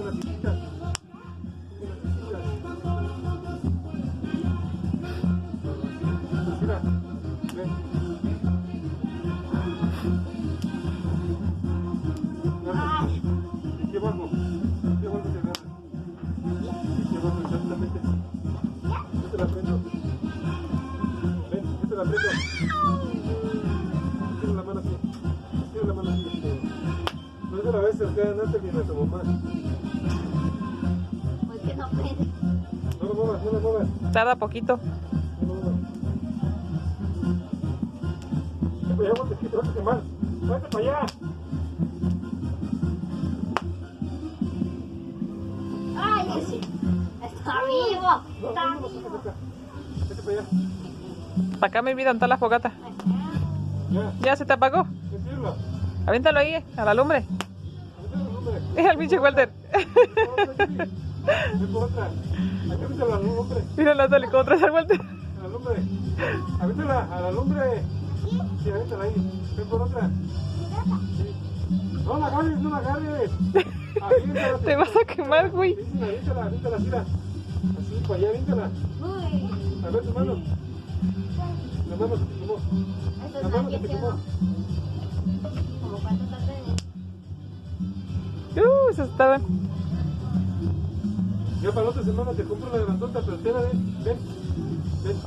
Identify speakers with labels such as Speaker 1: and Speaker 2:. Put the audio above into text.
Speaker 1: Dame las chiquitas. Mira, ven. Aquí abajo te agarras. Aquí abajo exactamente. Yo te la prendo. Ven, yo te la prendo. Tira la mano así. Tira la mano así. No es de la vez cercana a Natalie ni a tu mamá.
Speaker 2: Pues que no prende.
Speaker 1: No lo muevas, no lo muevas.
Speaker 3: Tarda poquito.
Speaker 1: No lo muevas. Te vas a quemar. Vete para allá.
Speaker 2: Ay, ese está vivo.
Speaker 1: No,
Speaker 2: Está
Speaker 1: no, no,
Speaker 2: vivo.
Speaker 1: vete para allá.
Speaker 3: Para acá mi vida, ¿dónde está la fogata?
Speaker 1: Ya,
Speaker 3: Ya se te apagó.
Speaker 1: sentirla.
Speaker 3: Aviéntalo ahí, a la lumbre.
Speaker 1: Avíntala,
Speaker 3: Es el pinche Walter.
Speaker 1: Ven por otra. Aquí avíntala a la lumbre.
Speaker 3: Mira, Natalie, ¿cómo traes al Walter?
Speaker 1: A la lumbre. Avíntala a la lumbre. Sí, avíntala ahí. Ven por otra. Sí. No la agarres, no la agarres. Avíntala.
Speaker 3: Te vas a quemar, güey.
Speaker 1: Sí, avíntala, avíntala, tira. Así, para allá, avíntala.
Speaker 2: Uy,
Speaker 1: A ver tu mano. La mano se te quemó.
Speaker 2: esto
Speaker 1: La
Speaker 2: está
Speaker 1: mano se te
Speaker 2: bien
Speaker 1: quemó.
Speaker 2: como cuánto está de...
Speaker 3: Se estaban.
Speaker 1: Ya para la otra semana te compro la grandota, pero espera, ven, ven, ven.